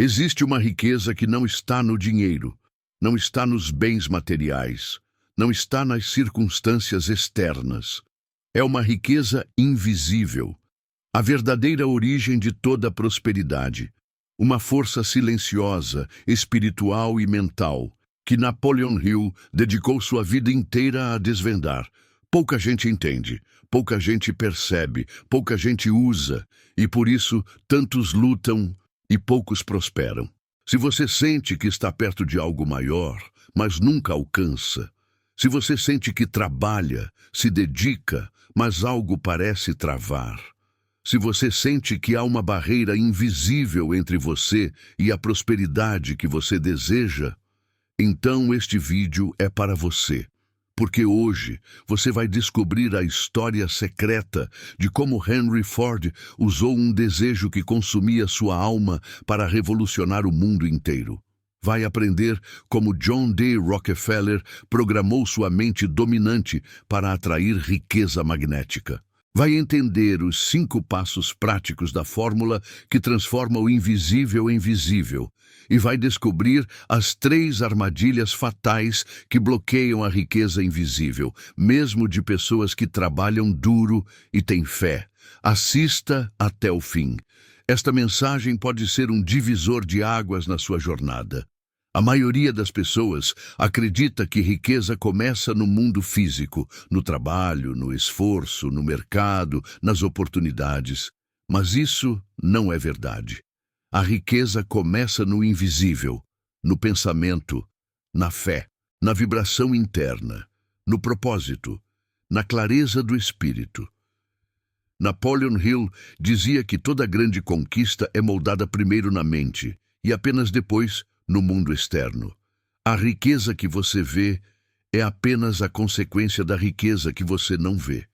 Existe uma riqueza que não está no dinheiro, não está nos bens materiais, não está nas circunstâncias externas. É uma riqueza invisível, a verdadeira origem de toda a prosperidade, uma força silenciosa, espiritual e mental, que Napoleon Hill dedicou sua vida inteira a desvendar. Pouca gente entende, pouca gente percebe, pouca gente usa, e por isso tantos lutam e poucos prosperam. Se você sente que está perto de algo maior, mas nunca alcança, se você sente que trabalha, se dedica, mas algo parece travar, se você sente que há uma barreira invisível entre você e a prosperidade que você deseja, então este vídeo é para você. Porque hoje você vai descobrir a história secreta de como Henry Ford usou um desejo que consumia sua alma para revolucionar o mundo inteiro. Vai aprender como John D. Rockefeller programou sua mente dominante para atrair riqueza magnética. Vai entender os 5 passos práticos da fórmula que transforma o invisível em visível. E vai descobrir as 3 armadilhas fatais que bloqueiam a riqueza invisível, mesmo de pessoas que trabalham duro e têm fé. Assista até o fim. Esta mensagem pode ser um divisor de águas na sua jornada. A maioria das pessoas acredita que riqueza começa no mundo físico, no trabalho, no esforço, no mercado, nas oportunidades. Mas isso não é verdade. A riqueza começa no invisível, no pensamento, na fé, na vibração interna, no propósito, na clareza do espírito. Napoleon Hill dizia que toda grande conquista é moldada primeiro na mente e apenas depois no mundo externo. A riqueza que você vê é apenas a consequência da riqueza que você não vê.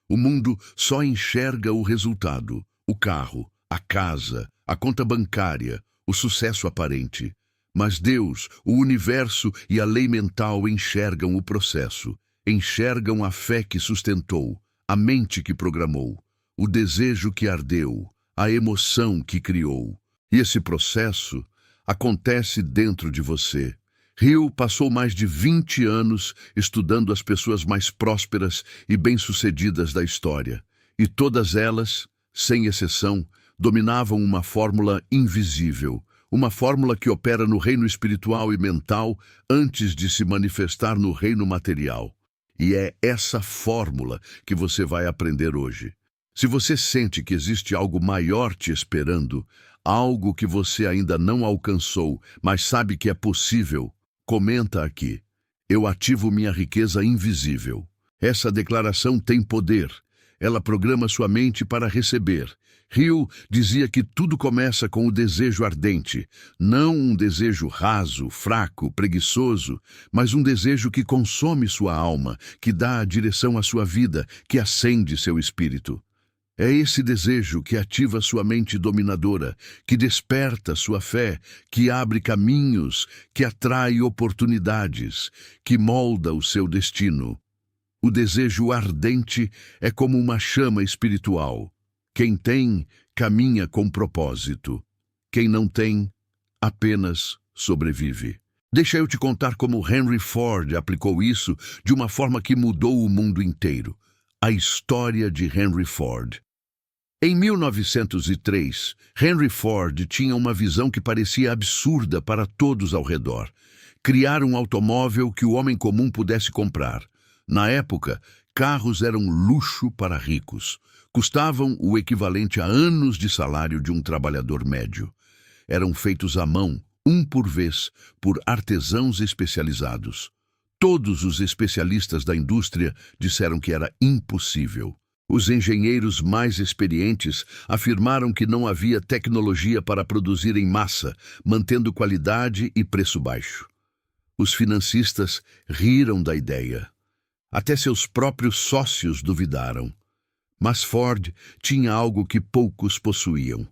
O mundo só enxerga o resultado, o carro, a casa, a conta bancária, o sucesso aparente. Mas Deus, o universo e a lei mental enxergam o processo, enxergam a fé que sustentou, a mente que programou, o desejo que ardeu, a emoção que criou. E esse processo acontece dentro de você. Hill passou mais de 20 anos estudando as pessoas mais prósperas e bem-sucedidas da história. E todas elas, sem exceção, dominavam uma fórmula invisível, uma fórmula que opera no reino espiritual e mental antes de se manifestar no reino material. E é essa fórmula que você vai aprender hoje. Se você sente que existe algo maior te esperando, algo que você ainda não alcançou, mas sabe que é possível, comenta aqui. Eu ativo minha riqueza invisível. Essa declaração tem poder. Ela programa sua mente para receber. Hill dizia que tudo começa com o desejo ardente, não um desejo raso, fraco, preguiçoso, mas um desejo que consome sua alma, que dá a direção à sua vida, que acende seu espírito. É esse desejo que ativa sua mente dominadora, que desperta sua fé, que abre caminhos, que atrai oportunidades, que molda o seu destino. O desejo ardente é como uma chama espiritual. Quem tem, caminha com propósito. Quem não tem, apenas sobrevive. Deixa eu te contar como Henry Ford aplicou isso de uma forma que mudou o mundo inteiro. A história de Henry Ford. Em 1903, Henry Ford tinha uma visão que parecia absurda para todos ao redor. Criar um automóvel que o homem comum pudesse comprar. Na época, carros eram luxo para ricos. Custavam o equivalente a anos de salário de um trabalhador médio. Eram feitos à mão, um por vez, por artesãos especializados. Todos os especialistas da indústria disseram que era impossível. Os engenheiros mais experientes afirmaram que não havia tecnologia para produzir em massa, mantendo qualidade e preço baixo. Os financistas riram da ideia. Até seus próprios sócios duvidaram. Mas Ford tinha algo que poucos possuíam.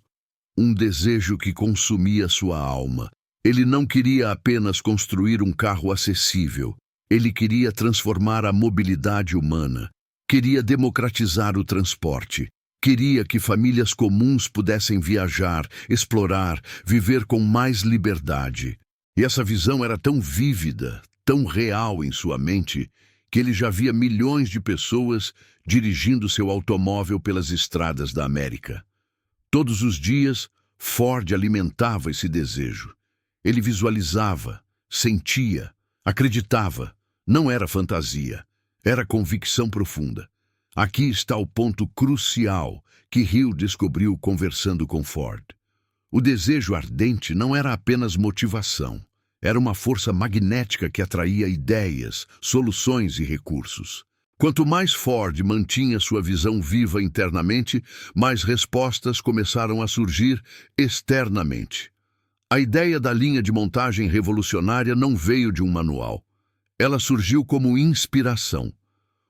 Um desejo que consumia sua alma. Ele não queria apenas construir um carro acessível. Ele queria transformar a mobilidade humana. Queria democratizar o transporte. Queria que famílias comuns pudessem viajar, explorar, viver com mais liberdade. E essa visão era tão vívida, tão real em sua mente, que ele já via milhões de pessoas dirigindo seu automóvel pelas estradas da América. Todos os dias, Ford alimentava esse desejo. Ele visualizava, sentia, acreditava. Não era fantasia, era convicção profunda. Aqui está o ponto crucial que Hill descobriu conversando com Ford. O desejo ardente não era apenas motivação. Era uma força magnética que atraía ideias, soluções e recursos. Quanto mais Ford mantinha sua visão viva internamente, mais respostas começaram a surgir externamente. A ideia da linha de montagem revolucionária não veio de um manual. Ela surgiu como inspiração,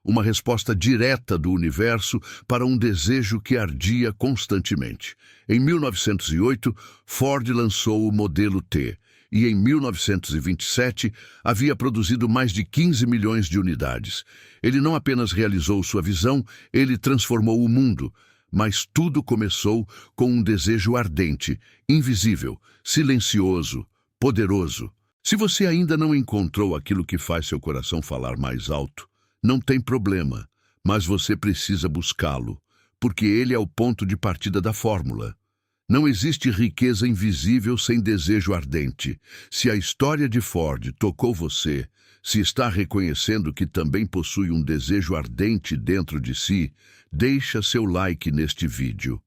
uma resposta direta do universo para um desejo que ardia constantemente. Em 1908, Ford lançou o modelo T, e em 1927 havia produzido mais de 15 milhões de unidades. Ele não apenas realizou sua visão, ele transformou o mundo. Mas tudo começou com um desejo ardente, invisível, silencioso, poderoso. Se você ainda não encontrou aquilo que faz seu coração falar mais alto, não tem problema, mas você precisa buscá-lo, porque ele é o ponto de partida da fórmula. Não existe riqueza invisível sem desejo ardente. Se a história de Ford tocou você, se está reconhecendo que também possui um desejo ardente dentro de si, deixa seu like neste vídeo.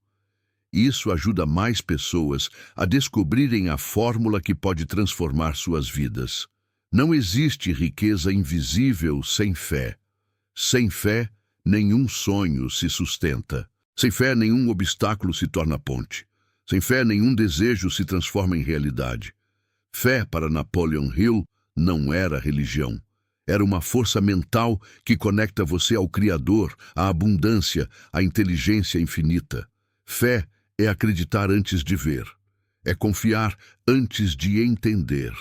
Isso ajuda mais pessoas a descobrirem a fórmula que pode transformar suas vidas. Não existe riqueza invisível sem fé. Sem fé, nenhum sonho se sustenta. Sem fé, nenhum obstáculo se torna ponte. Sem fé, nenhum desejo se transforma em realidade. Fé, para Napoleon Hill, não era religião. Era uma força mental que conecta você ao Criador, à abundância, à inteligência infinita. Fé é acreditar antes de ver. É confiar antes de entender.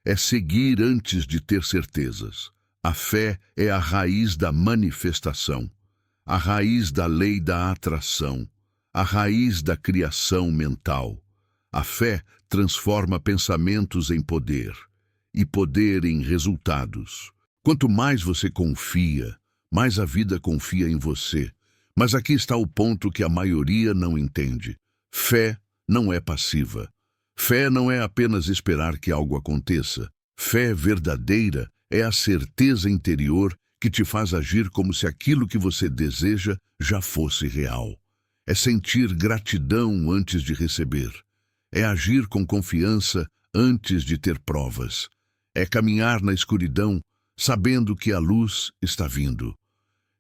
É seguir antes de ter certezas. A fé é a raiz da manifestação, a raiz da lei da atração, a raiz da criação mental. A fé transforma pensamentos em poder e poder em resultados. Quanto mais você confia, mais a vida confia em você. Mas aqui está o ponto que a maioria não entende. Fé não é passiva. Fé não é apenas esperar que algo aconteça. Fé verdadeira é a certeza interior que te faz agir como se aquilo que você deseja já fosse real. É sentir gratidão antes de receber. É agir com confiança antes de ter provas. É caminhar na escuridão sabendo que a luz está vindo.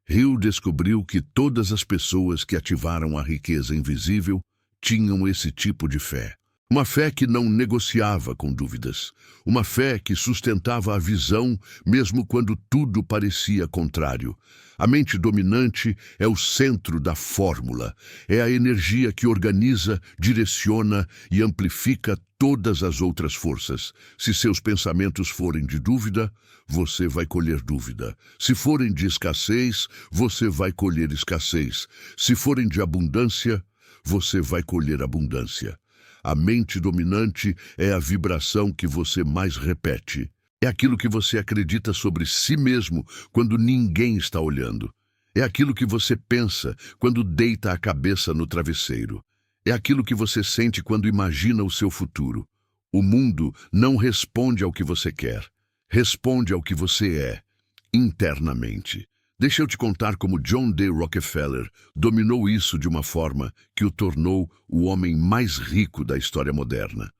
Hill descobriu que todas as pessoas que ativaram a riqueza invisível tinham esse tipo de fé. Uma fé que não negociava com dúvidas. Uma fé que sustentava a visão mesmo quando tudo parecia contrário. A mente dominante é o centro da fórmula. É a energia que organiza, direciona e amplifica todas as outras forças. Se seus pensamentos forem de dúvida, você vai colher dúvida. Se forem de escassez, você vai colher escassez. Se forem de abundância, você vai colher abundância. A mente dominante é a vibração que você mais repete. É aquilo que você acredita sobre si mesmo quando ninguém está olhando. É aquilo que você pensa quando deita a cabeça no travesseiro. É aquilo que você sente quando imagina o seu futuro. O mundo não responde ao que você quer. Responde ao que você é, internamente. Deixa eu te contar como John D. Rockefeller dominou isso de uma forma que o tornou o homem mais rico da história moderna.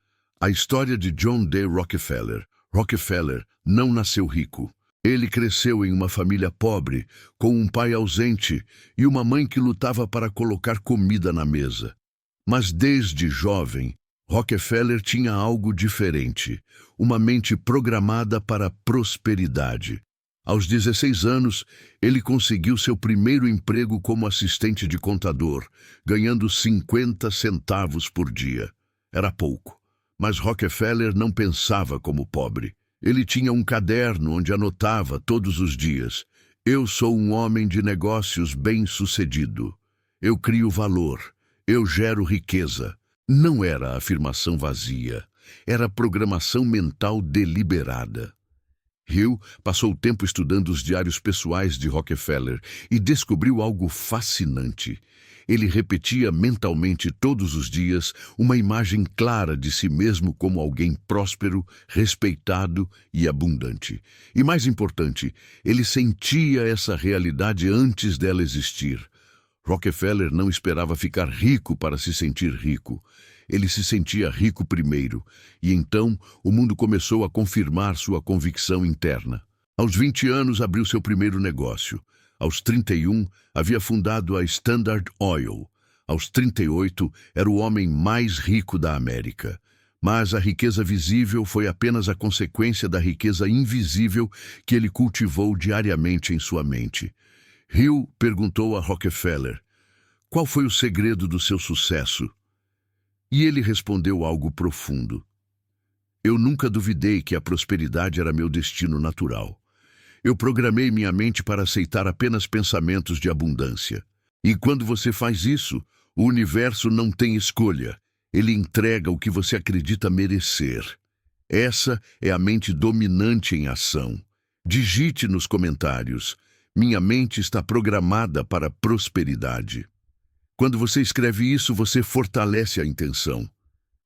A história de John D. Rockefeller. Rockefeller não nasceu rico. Ele cresceu em uma família pobre, com um pai ausente e uma mãe que lutava para colocar comida na mesa. Mas desde jovem, Rockefeller tinha algo diferente, uma mente programada para a prosperidade. Aos 16 anos, ele conseguiu seu primeiro emprego como assistente de contador, ganhando 50 centavos por dia. Era pouco, mas Rockefeller não pensava como pobre. Ele tinha um caderno onde anotava todos os dias: "Eu sou um homem de negócios bem-sucedido. Eu crio valor. Eu gero riqueza. Não era afirmação vazia. Era programação mental deliberada. Hill passou tempo estudando os diários pessoais de Rockefeller e descobriu algo fascinante. Ele repetia mentalmente todos os dias uma imagem clara de si mesmo como alguém próspero, respeitado e abundante. E mais importante, ele sentia essa realidade antes dela existir. Rockefeller não esperava ficar rico para se sentir rico. Ele se sentia rico primeiro, e então o mundo começou a confirmar sua convicção interna. Aos 20 anos, abriu seu primeiro negócio. Aos 31, havia fundado a Standard Oil. Aos 38, era o homem mais rico da América. Mas a riqueza visível foi apenas a consequência da riqueza invisível que ele cultivou diariamente em sua mente. Hill perguntou a Rockefeller: qual foi o segredo do seu sucesso? E ele respondeu algo profundo. Eu nunca duvidei que a prosperidade era meu destino natural. Eu programei minha mente para aceitar apenas pensamentos de abundância. E quando você faz isso, o universo não tem escolha. Ele entrega o que você acredita merecer. Essa é a mente dominante em ação. Digite nos comentários: minha mente está programada para prosperidade. Quando você escreve isso, você fortalece a intenção.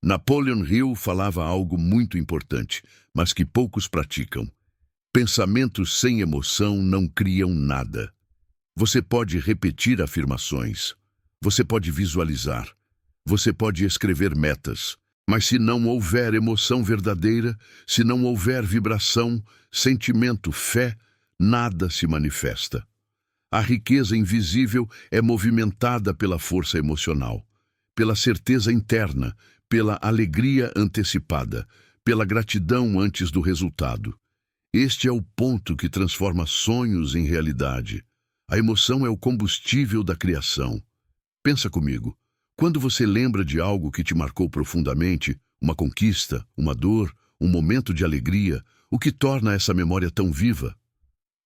Napoleon Hill falava algo muito importante, mas que poucos praticam. Pensamentos sem emoção não criam nada. Você pode repetir afirmações. Você pode visualizar. Você pode escrever metas. Mas se não houver emoção verdadeira, se não houver vibração, sentimento, fé, nada se manifesta. A riqueza invisível é movimentada pela força emocional, pela certeza interna, pela alegria antecipada, pela gratidão antes do resultado. Este é o ponto que transforma sonhos em realidade. A emoção é o combustível da criação. Pensa comigo. Quando você lembra de algo que te marcou profundamente, uma conquista, uma dor, um momento de alegria, o que torna essa memória tão viva?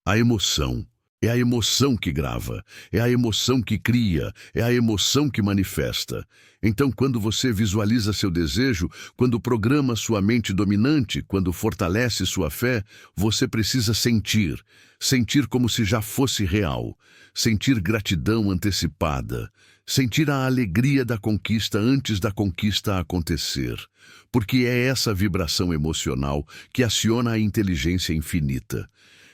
A emoção. É a emoção que grava, é a emoção que cria, é a emoção que manifesta. Então, quando você visualiza seu desejo, quando programa sua mente dominante, quando fortalece sua fé, você precisa sentir. Sentir como se já fosse real. Sentir gratidão antecipada. Sentir a alegria da conquista antes da conquista acontecer. Porque é essa vibração emocional que aciona a inteligência infinita.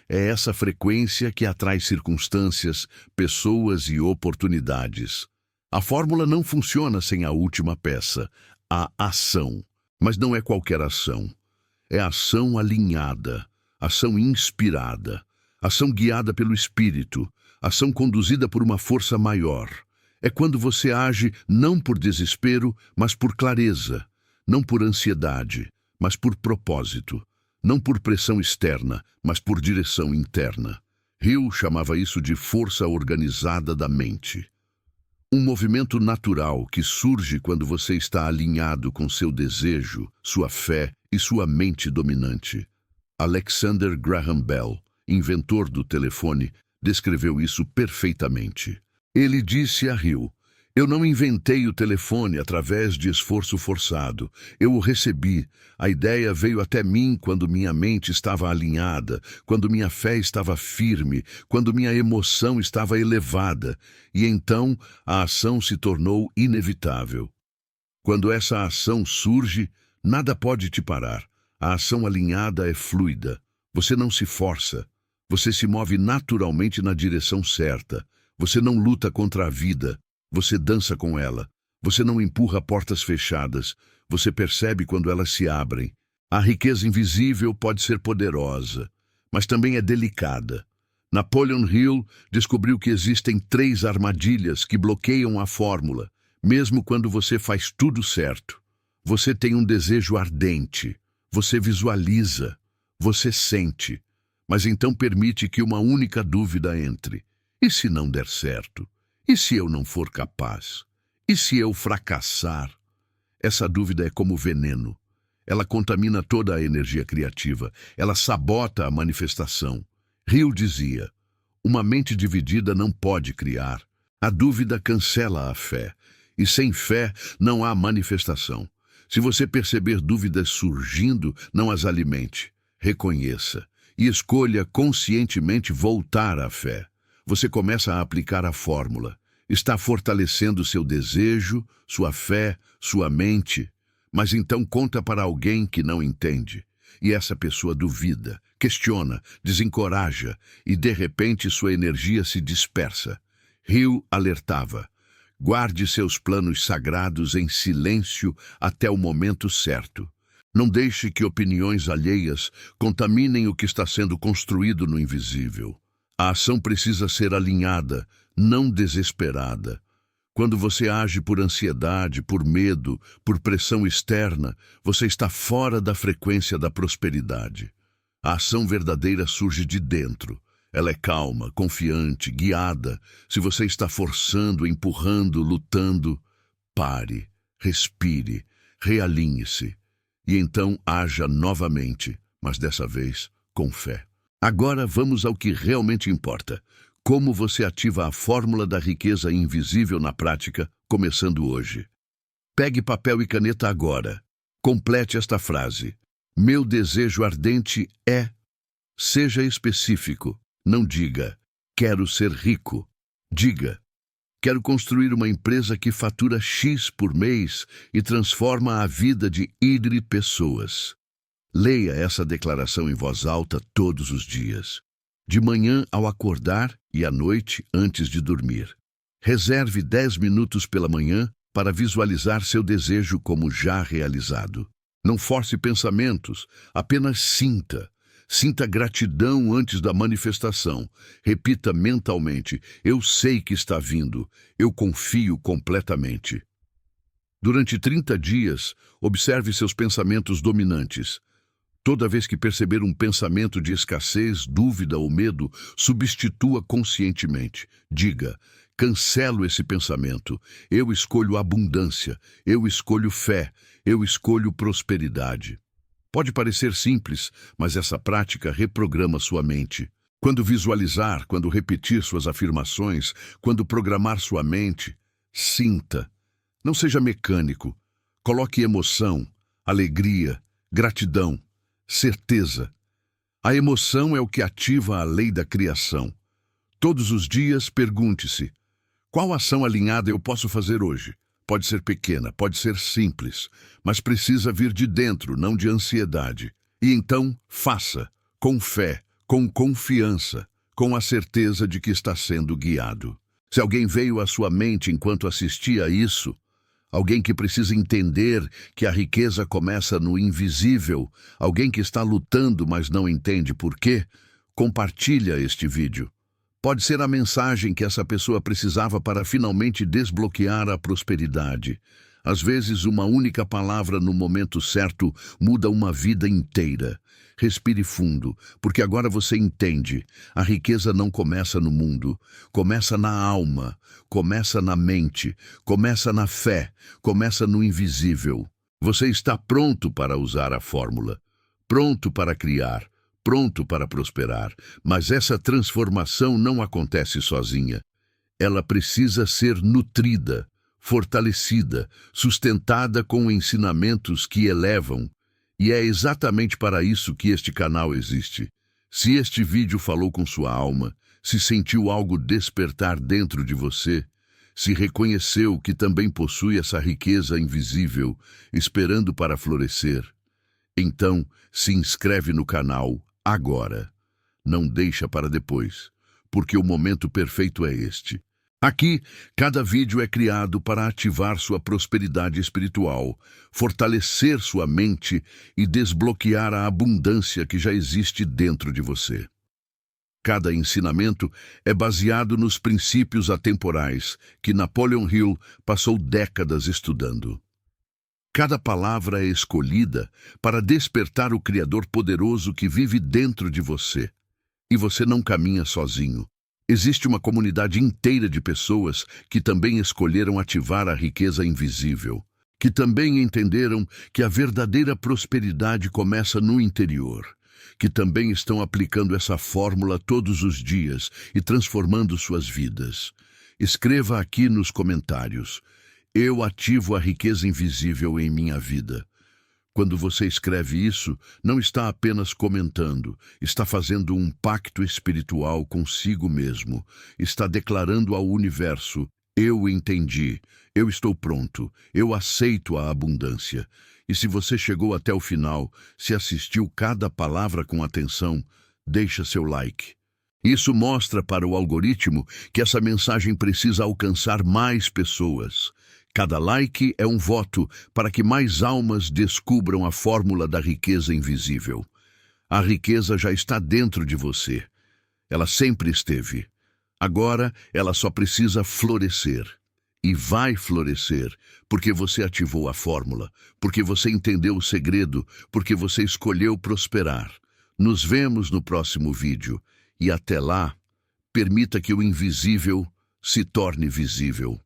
É essa frequência que atrai circunstâncias, pessoas e oportunidades. A fórmula não funciona sem a última peça, a ação. Mas não é qualquer ação. É ação alinhada, ação inspirada, ação guiada pelo espírito, ação conduzida por uma força maior. É quando você age não por desespero, mas por clareza, não por ansiedade, mas por propósito. Não por pressão externa, mas por direção interna. Hill chamava isso de força organizada da mente. Um movimento natural que surge quando você está alinhado com seu desejo, sua fé e sua mente dominante. Alexander Graham Bell, inventor do telefone, descreveu isso perfeitamente. Ele disse a Hill: eu não inventei o telefone através de esforço forçado. Eu o recebi. A ideia veio até mim quando minha mente estava alinhada, quando minha fé estava firme, quando minha emoção estava elevada. E então a ação se tornou inevitável. Quando essa ação surge, nada pode te parar. A ação alinhada é fluida. Você não se força. Você se move naturalmente na direção certa. Você não luta contra a vida. Você dança com ela. Você não empurra portas fechadas. Você percebe quando elas se abrem. A riqueza invisível pode ser poderosa, mas também é delicada. Napoleon Hill descobriu que existem 3 armadilhas que bloqueiam a fórmula, mesmo quando você faz tudo certo. Você tem um desejo ardente. Você visualiza. Você sente. Mas então permite que uma única dúvida entre. E se não der certo? E se eu não for capaz? E se eu fracassar? Essa dúvida é como veneno. Ela contamina toda a energia criativa. Ela sabota a manifestação. Hill dizia: uma mente dividida não pode criar. A dúvida cancela a fé, e sem fé não há manifestação. Se você perceber dúvidas surgindo, não as alimente. Reconheça e escolha conscientemente voltar à fé. Você começa a aplicar a fórmula. Está fortalecendo seu desejo, sua fé, sua mente. Mas então conta para alguém que não entende. E essa pessoa duvida, questiona, desencoraja, e de repente sua energia se dispersa. Hill alertava: guarde seus planos sagrados em silêncio até o momento certo. Não deixe que opiniões alheias contaminem o que está sendo construído no invisível. A ação precisa ser alinhada, não desesperada. Quando você age por ansiedade, por medo, por pressão externa, você está fora da frequência da prosperidade. A ação verdadeira surge de dentro. Ela é calma, confiante, guiada. Se você está forçando, empurrando, lutando, pare, respire, realinhe-se. E então haja novamente, mas dessa vez com fé. Agora vamos ao que realmente importa. Como você ativa a fórmula da riqueza invisível na prática, começando hoje. Pegue papel e caneta agora. Complete esta frase. Meu desejo ardente é... Seja específico. Não diga, quero ser rico. Diga, quero construir uma empresa que fatura X por mês e transforma a vida de Y pessoas. Leia essa declaração em voz alta todos os dias. De manhã ao acordar e à noite antes de dormir. Reserve 10 minutos pela manhã para visualizar seu desejo como já realizado. Não force pensamentos, apenas sinta. Sinta gratidão antes da manifestação. Repita mentalmente: eu sei que está vindo, eu confio completamente. Durante 30 dias, observe seus pensamentos dominantes. Toda vez que perceber um pensamento de escassez, dúvida ou medo, substitua conscientemente. Diga: cancelo esse pensamento. Eu escolho abundância, eu escolho fé, eu escolho prosperidade. Pode parecer simples, mas essa prática reprograma sua mente. Quando visualizar, quando repetir suas afirmações, quando programar sua mente, sinta. Não seja mecânico. Coloque emoção, alegria, gratidão, certeza. A emoção é o que ativa a lei da criação. Todos os dias, pergunte-se: qual ação alinhada eu posso fazer hoje? Pode ser pequena, pode ser simples, mas precisa vir de dentro, não de ansiedade. E então, faça, com fé, com confiança, com a certeza de que está sendo guiado. Se alguém veio à sua mente enquanto assistia a isso, alguém que precisa entender que a riqueza começa no invisível, alguém que está lutando, mas não entende por quê, compartilha este vídeo. Pode ser a mensagem que essa pessoa precisava para finalmente desbloquear a prosperidade. Às vezes, uma única palavra no momento certo muda uma vida inteira. Respire fundo, porque agora você entende. A riqueza não começa no mundo, começa na alma, começa na mente, começa na fé, começa no invisível. Você está pronto para usar a fórmula, pronto para criar, pronto para prosperar, mas essa transformação não acontece sozinha. Ela precisa ser nutrida, fortalecida, sustentada com ensinamentos que elevam, e é exatamente para isso que este canal existe. Se este vídeo falou com sua alma, se sentiu algo despertar dentro de você, se reconheceu que também possui essa riqueza invisível, esperando para florescer, então se inscreve no canal agora. Não deixa para depois, porque o momento perfeito é este. Aqui, cada vídeo é criado para ativar sua prosperidade espiritual, fortalecer sua mente e desbloquear a abundância que já existe dentro de você. Cada ensinamento é baseado nos princípios atemporais que Napoleon Hill passou décadas estudando. Cada palavra é escolhida para despertar o Criador poderoso que vive dentro de você. E você não caminha sozinho. Existe uma comunidade inteira de pessoas que também escolheram ativar a riqueza invisível, que também entenderam que a verdadeira prosperidade começa no interior, que também estão aplicando essa fórmula todos os dias e transformando suas vidas. Escreva aqui nos comentários: eu ativo a riqueza invisível em minha vida. Quando você escreve isso, não está apenas comentando, está fazendo um pacto espiritual consigo mesmo. Está declarando ao universo: eu entendi, eu estou pronto, eu aceito a abundância. E se você chegou até o final, se assistiu cada palavra com atenção, deixa seu like. Isso mostra para o algoritmo que essa mensagem precisa alcançar mais pessoas. Cada like é um voto para que mais almas descubram a fórmula da riqueza invisível. A riqueza já está dentro de você. Ela sempre esteve. Agora, ela só precisa florescer. E vai florescer, porque você ativou a fórmula, porque você entendeu o segredo, porque você escolheu prosperar. Nos vemos no próximo vídeo. E até lá, permita que o invisível se torne visível.